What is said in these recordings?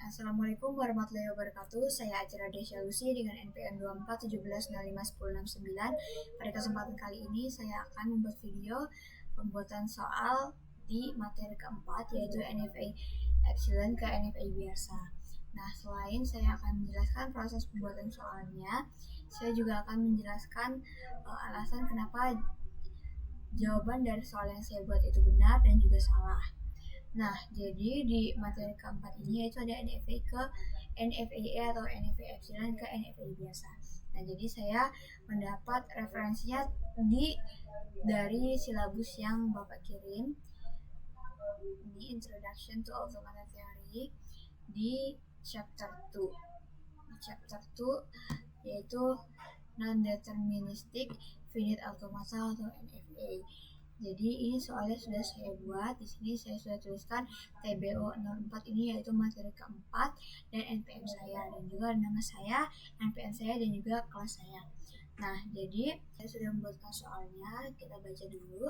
Assalamualaikum warahmatullahi wabarakatuh. Saya Acira Desya Lucy dengan NPM 2417051059. Pada kesempatan kali ini saya akan membuat video pembuatan soal di materi keempat, yaitu NFA Epsilon ke NFA biasa. Nah, selain saya akan menjelaskan proses pembuatan soalnya, saya juga akan menjelaskan alasan kenapa jawaban dari soal yang saya buat itu benar dan juga salah. Nah, jadi di materi keempat ini yaitu ada NFA ke NFA atau NFA Epsilon ke NFA biasa. Nah, jadi saya mendapat referensinya dari silabus yang Bapak kirim di Introduction to Automata Theory di chapter 2. Di chapter 2 yaitu Non-Deterministic Finite Automata atau NFA. Jadi ini soalnya sudah saya buat. Di sini saya sudah tuliskan TBO 04 ini yaitu materi keempat dan NPM saya, dan juga nama saya, NPM saya, dan juga kelas saya. Nah, jadi saya sudah membuatkan soalnya. Kita baca dulu,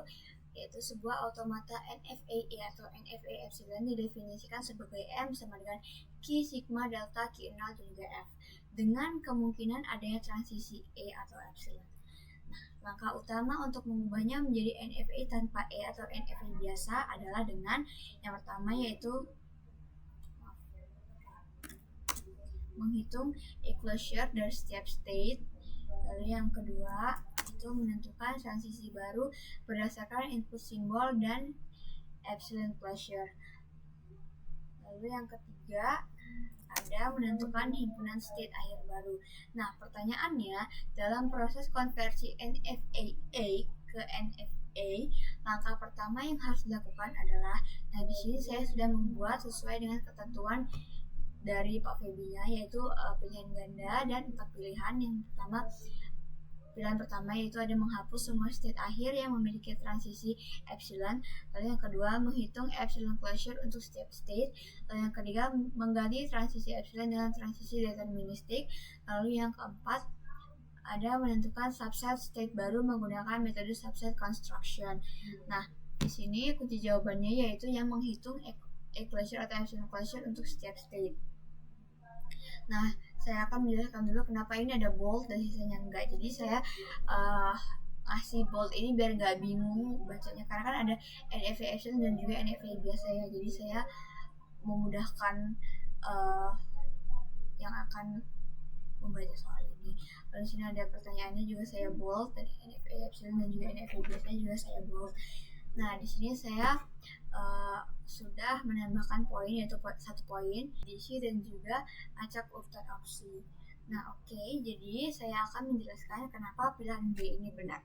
yaitu sebuah automata NFA atau NFA Epsilon didefinisikan sebagai M sama dengan Q sigma delta Q0 dan juga F dengan kemungkinan adanya transisi E atau Epsilon. Langkah utama untuk mengubahnya menjadi NFA tanpa E atau NFA biasa adalah dengan yang pertama yaitu menghitung enclosure dari setiap state. Lalu yang kedua itu menentukan transisi baru berdasarkan input simbol dan epsilon closure. Lalu yang ketiga ada menentukan himpunan state akhir baru. Nah, pertanyaannya, dalam proses konversi NFA ke NFA, langkah pertama yang harus dilakukan adalah, nah di sini saya sudah membuat sesuai dengan ketentuan dari Pak Febinya, yaitu pilihan ganda dan 4 pilihan. Yang pertama, pilihan pertama yaitu ada menghapus semua state akhir yang memiliki transisi epsilon. Lalu yang kedua, menghitung epsilon closure untuk setiap state. Lalu yang ketiga, mengganti transisi epsilon dengan transisi deterministik. Lalu yang keempat, ada menentukan subset state baru menggunakan metode subset construction. Nah, di sini kunci jawabannya yaitu yang menghitung closure atau epsilon closure untuk setiap state. Nah, saya akan menjelaskan dulu kenapa ini ada bold dan sisanya enggak. Jadi saya kasih bold ini biar nggak bingung bacanya, karena kan ada NFA Epsilon dan juga NFA biasa ya. Jadi saya memudahkan yang akan membaca soal ini. Lalu sini ada pertanyaannya juga saya bold, dan NFA Epsilon dan juga NFA biasa juga saya bold. Nah, di sini saya sudah menambahkan poin, yaitu 1 poin diisi dan juga acak urutan opsi. Nah, oke, jadi saya akan menjelaskan kenapa pilihan B ini benar.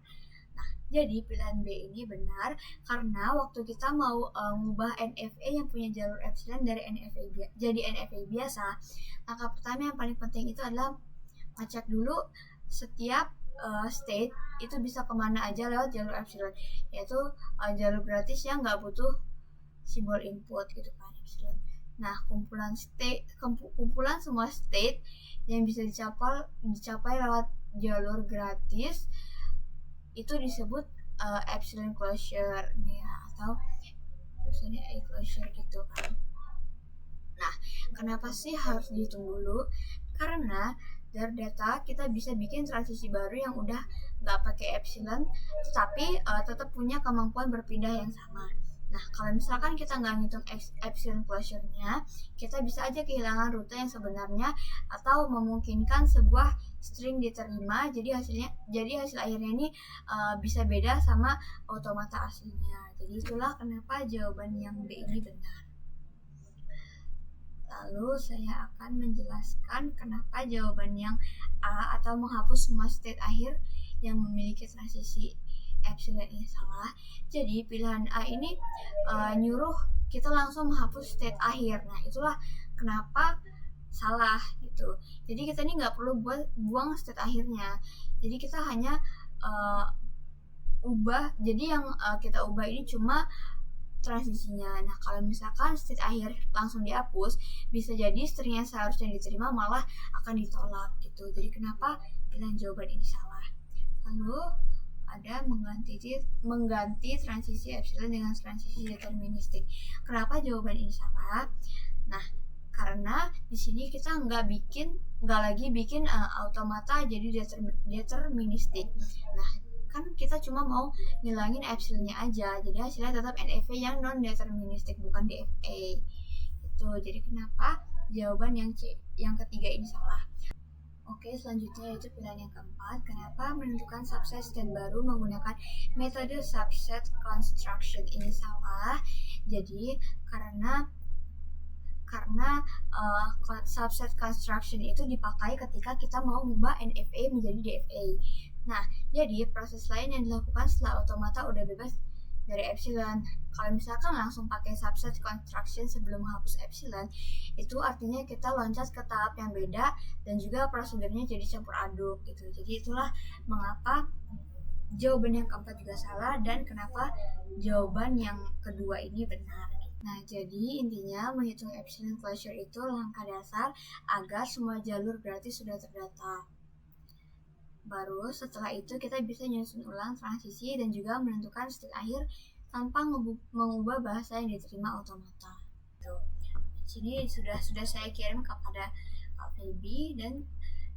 Nah, jadi pilihan B ini benar karena waktu kita mau mengubah NFA yang punya jalur epsilon dari NFA jadi NFA biasa, langkah pertama yang paling penting itu adalah ngecek dulu setiap state itu bisa kemana aja lewat jalur epsilon, yaitu jalur gratis yang nggak butuh simbol input gitu kan, epsilon. Nah, kumpulan semua state yang bisa dicapai lewat jalur gratis itu disebut epsilon closure nih ya, atau tulisannya A closure gitu kan. Nah, kenapa sih harus dihitung dulu? Karena dari data kita bisa bikin transisi baru yang udah nggak pakai epsilon, tetapi tetap punya kemampuan berpindah yang sama. Nah, kalau misalkan kita nggak ngitung epsilon closure-nya, kita bisa aja kehilangan rute yang sebenarnya atau memungkinkan sebuah string diterima. Jadi hasil akhirnya ini bisa beda sama automata aslinya. Jadi itulah kenapa jawaban yang B ini benar. Lalu saya akan menjelaskan kenapa jawaban yang A atau menghapus semua state akhir yang memiliki transisi epsilon ini salah. Jadi pilihan A ini nyuruh kita langsung menghapus state akhir. Nah, itulah kenapa salah gitu. Jadi kita ini nggak perlu buang state akhirnya. Jadi kita hanya ubah. Jadi yang kita ubah ini cuma transisinya. Nah, kalau misalkan state akhir langsung dihapus, bisa jadi string yang seharusnya diterima malah akan ditolak gitu. Jadi kenapa pilihan jawaban ini salah? Lalu ada mengganti transisi epsilon dengan transisi deterministik. Kenapa jawaban ini salah? Nah, karena di sini kita nggak lagi bikin automata jadi deterministik. Nah, kan kita cuma mau ngilangin epsilonnya aja, jadi hasilnya tetap NFA yang non deterministik, bukan DFA. Itu jadi kenapa jawaban yang ketiga ini salah. Oke, selanjutnya yaitu pilihan yang keempat. Kenapa menentukan subset state baru menggunakan metode subset construction ini salah? Jadi karena subset construction itu dipakai ketika kita mau mengubah NFA menjadi DFA. Nah, jadi proses lain yang dilakukan setelah automata udah bebas dari epsilon. Kalau misalkan langsung pakai subset construction sebelum menghapus epsilon, itu artinya kita loncat ke tahap yang beda dan juga prosedurnya jadi campur aduk gitu. Jadi itulah mengapa jawaban yang keempat juga salah dan kenapa jawaban yang kedua ini benar. Nah, jadi intinya menghitung epsilon closure itu langkah dasar agar semua jalur berarti sudah terdata. Baru setelah itu kita bisa nyusun ulang transisi dan juga menentukan state akhir tanpa mengubah bahasa yang diterima automata. Sini sudah saya kirim kepada Kak Feby dan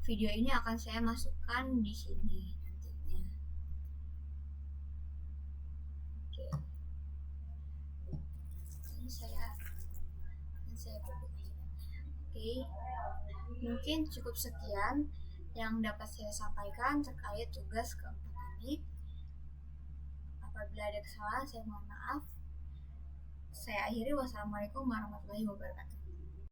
video ini akan saya masukkan di sini nantinya. Oke. Ini saya publikasikan. Oke. Mungkin cukup sekian yang dapat saya sampaikan terkait tugas keempat ini. Apabila ada kesalahan, saya mohon maaf. Saya akhiri. Wassalamualaikum warahmatullahi wabarakatuh.